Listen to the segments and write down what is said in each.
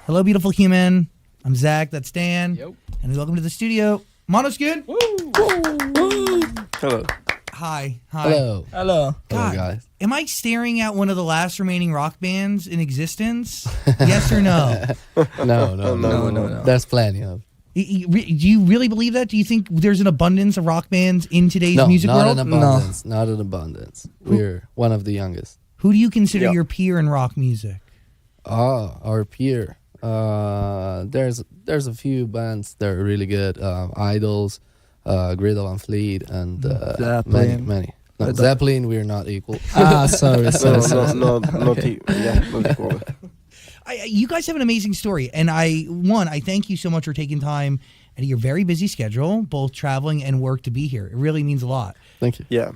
Hello, beautiful human. I'm Zach. That's Dan. Yep. And welcome to the studio. Maneskin. Hello. Hi. Hello. God, guys. am I staring at one of the last remaining rock bands in existence? Yes or no? No. There's plenty of. Do you really believe that? Do you think there's an abundance of rock bands in today's music world? Not an abundance. We're one of the youngest. Who do you consider your peer in rock music? Our peer. There's a few bands that are really good. Idols, Griddle and Fleet, and many. No, Zeppelin, we're not equal. Sorry. Not equal. You guys have an amazing story, and I thank you so much for taking time out of your very busy schedule, both traveling and work, to be here. It really means a lot. Thank you. Yeah.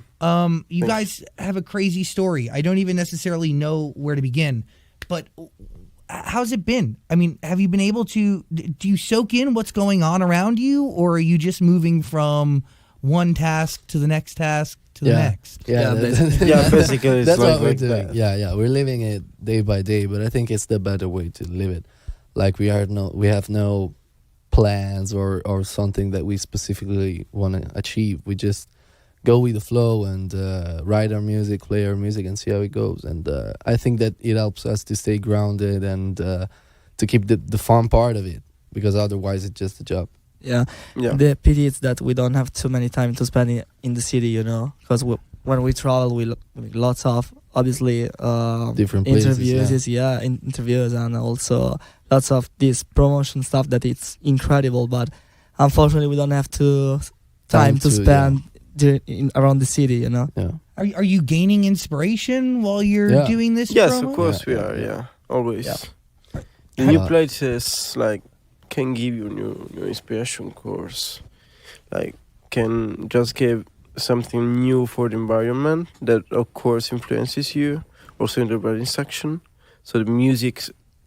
You guys have a crazy story. I don't even necessarily know where to begin, but how's it been? I mean, have you been able to, do you soak in what's going on around you, or are you just moving from one task to the next task to the next? Basically, that's like what we're doing. that. Yeah, we're living it day by day, but I think it's the better way to live it. Like we have no plans or something that we specifically want to achieve. We just go with the flow and write our music, play our music, and see how it goes. And I think that it helps us to stay grounded and to keep the fun part of it, because otherwise it's just a job. Yeah. The pity is that we don't have too many time to spend in the city, because when we travel, we lots of, obviously, different places, interviews, and also lots of this promotion stuff that it's incredible, but unfortunately we don't have time to spend around the city, Yeah. Are you gaining inspiration while you're doing this? Yes, promo? of course we are. Yeah, always. Yeah. The new places can give you new inspiration course, can just give something new for the environment that of course influences you also in the writing section. So the music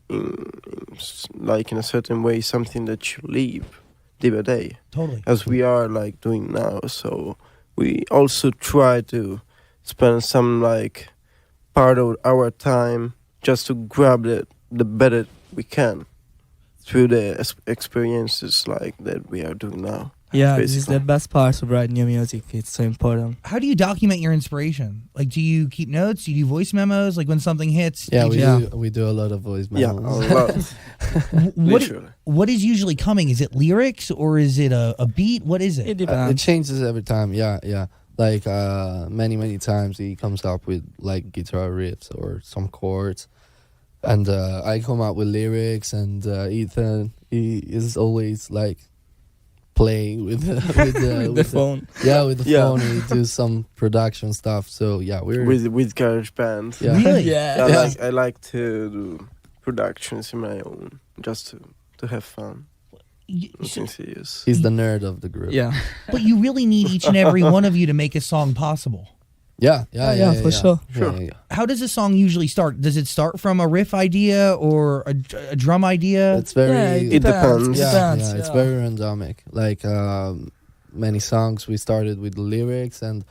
in a certain way something that you live day by day, Totally, as we are doing now. So we also try to spend some part of our time just to grab the better we can through the experiences that we are doing now. Yeah, basically. this is the best part of writing new music. It's so important. How do you document your inspiration? Do you keep notes? Do you do voice memos? When something hits? We do a lot of voice memos. Yeah, a lot. Literally. What is usually coming? Is it lyrics or is it a beat? What is it? It depends. It changes every time. Yeah. Many times he comes up with guitar riffs or some chords, and I come up with lyrics, and Ítán, he is always playing with the phone. Yeah, with the phone. We do some production stuff. So we're with GarageBand. Yeah. Really? Yeah. I like to do productions in my own, just to have fun. Nothing serious. He's the nerd of the group. Yeah. But you really need each and every one of you to make a song possible. Yeah, for sure. Yeah. How does a song usually start? Does it start from a riff idea or a drum idea? It's very. It depends. Yeah, it's very randomic. Many songs we started with the lyrics, and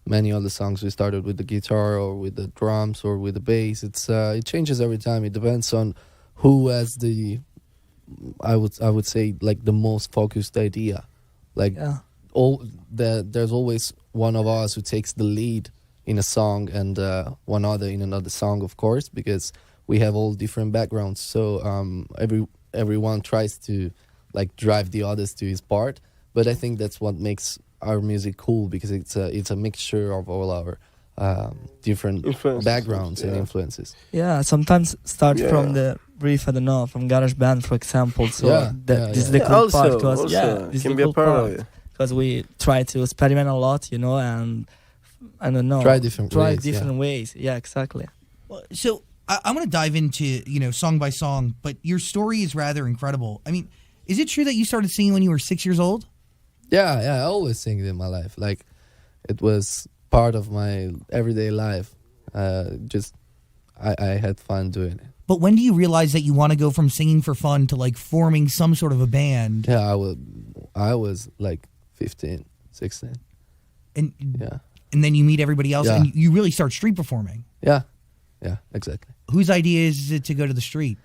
many other songs we started with the guitar or with the drums or with the bass. It changes every time. It depends on who has the, I would say the most focused idea. There's always one of us who takes the lead in a song, and one other in another song, of course, because we have all different backgrounds. So everyone tries to drive the others to his part. But I think that's what makes our music cool, because it's a mixture of all our different backgrounds and influences. Yeah, sometimes start from the riff, I don't know, from GarageBand, for example. So this is the cool part. Because, this can is be the a cool part part. of it. Because we try to experiment a lot, and I don't know. Try different ways. Yeah, exactly. Well, so I'm going to dive into, song by song, but your story is rather incredible. I mean, is it true that you started singing when you were 6 years old? Yeah, I always sing in my life. It was part of my everyday life. I had fun doing it. But when do you realize that you want to go from singing for fun to forming some sort of a band? Yeah, I was 15, 16. And then you meet everybody else and you really start street performing. Yeah, exactly. Whose idea is it to go to the street?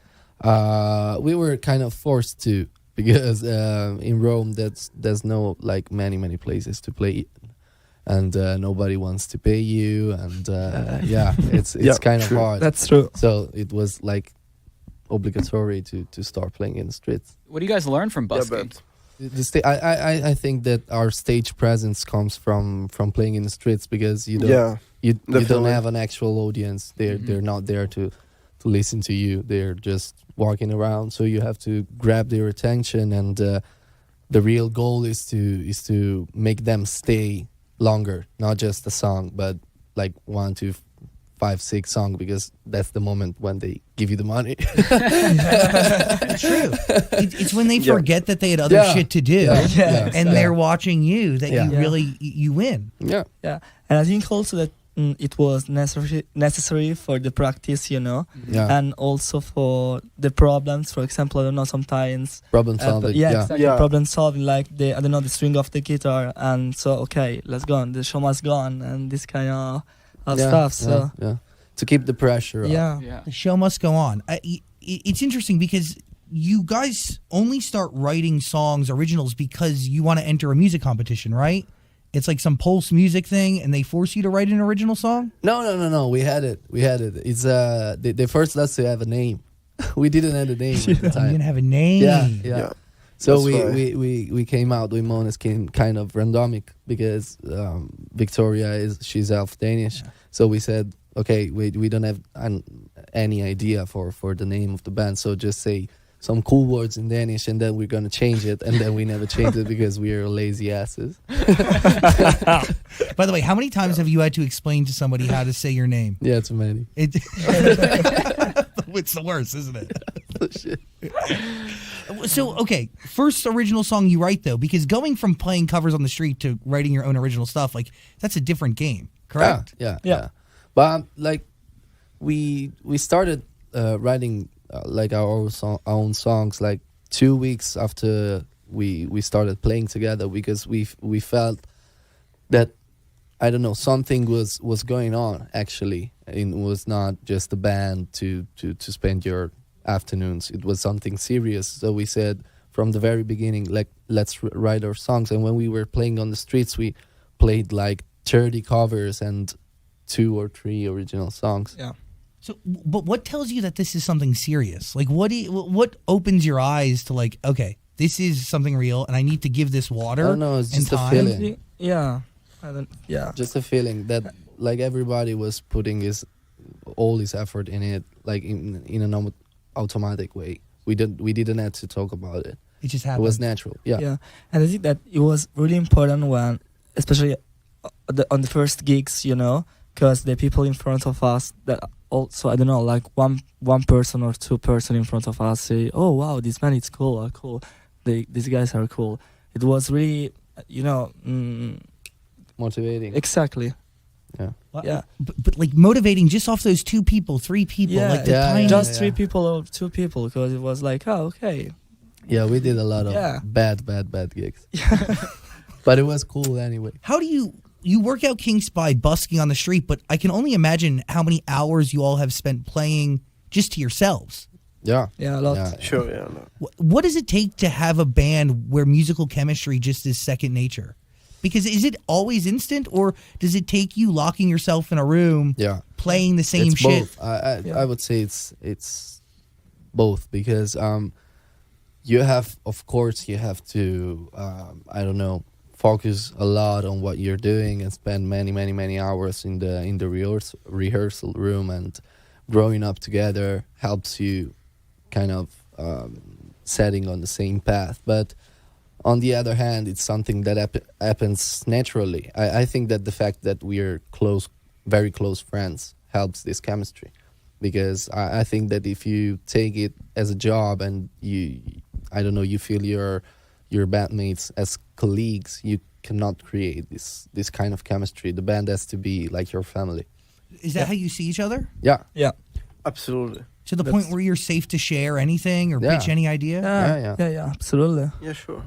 We were kind of forced to, because in Rome there's no like many places to play, and nobody wants to pay you, and yeah, it's kind of true. hard. That's true. So it was like obligatory to start playing in the streets. What do you guys learn from Yeah, busking? but I think that our stage presence comes from playing in the streets, because you don't yeah, you don't definitely. have an actual audience. They're not there to listen to you. They're just walking around, so you have to grab their attention, and the real goal is to make them stay longer, not just a song, but like 1, 2, 5, 6 songs, because that's the moment when they give you the money. True. It's when they Yeah. forget that they had other Yeah. shit to do, Yeah. and they're watching you that Yeah. you really you win. Yeah. Yeah, and I think also that it was necessary for the practice, you know, Yeah. and also for the problems. For example, I don't know, sometimes Problem solving. yeah, exactly, Yeah. problem solving, like I don't know, the string of the guitar, and so okay, let's go on, the show must go on, and this kind of stuff. So yeah. To keep the pressure up. yeah. Yeah. The show must go on. It's interesting because you guys only start writing songs, originals, because you want to enter a music competition, right? It's like some Pulse music thing, and they force you to write an original song. No. We had it. It's they forced us to have a name. We didn't have a name at the You time. didn't have a name. Yeah. Yeah. So That's right. we came out with Maneskin kind of randomic, because Victoria she's half Danish. So we said, okay, we don't have any idea for the name of the band, so just say some cool words in Danish, and then we're gonna change it, and then we never changed it because we are lazy asses. By the way, how many times have you had to explain to somebody how to say your name? Yeah, too many. It's the worst, isn't it? Shit. So, okay, first original song you write, though, because going from playing covers on the street to writing your own original stuff, like, that's a different game, correct? Yeah. But like we started writing like our own songs like 2 weeks after we started playing together, because we felt that, I don't know, something was going on actually. It was not just a band to spend your afternoons. It was something serious. So we said from the very beginning, like, let's write our songs. And when we were playing on the streets, we played like 30 covers and 2 or 3 original songs. Yeah. So, but what tells you that this is something serious? Like, what opens your eyes to, like, okay, this is something real, and I need to give this water? I don't know, it's and just a time? feeling. Yeah. Yeah. Just a feeling that like everybody was putting all his effort in it, like in an automatic way. We didn't have to talk about it. It just It happened. was natural. Yeah. Yeah, and I think that it was really important when, especially on the first gigs, you know, because the people in front of us that also, I don't know, like one person or 2 person in front of us say, "Oh wow, this band is cool, cool. These guys are cool." It was really, you know, Motivating. exactly. Yeah. Well, Yeah. But like motivating just off those 2 people, 3 people, Yeah, like the yeah, tiny. Just 3 people or 2 people, because it was like, oh okay. Yeah, we did a lot of Yeah. bad gigs. But it was cool anyway. How do you work out kinks by busking on the street? But I can only imagine how many hours you all have spent playing just to yourselves. Yeah. Yeah, a lot. Yeah. Sure, yeah. No. What does it take to have a band where musical chemistry just is second nature? Because is it always instant, or does it take you locking yourself in a room, Yeah. playing the same It's shit? both. I Yeah. would say it's both, because you have to I don't know, focus a lot on what you're doing and spend many hours in the rehearsal room, and growing up together helps you kind of setting on the same path. But on the other hand, it's something that happens naturally. I think that the fact that we're very close friends helps this chemistry, because I think that if you take it as a job and you feel your bandmates as colleagues, you cannot create this kind of chemistry. The band has to be like your family. Is that how you see each other? Yeah. Yeah. Absolutely. To the point where you're safe to share anything or Yeah. pitch any idea? Yeah. Yeah, absolutely. Yeah, sure.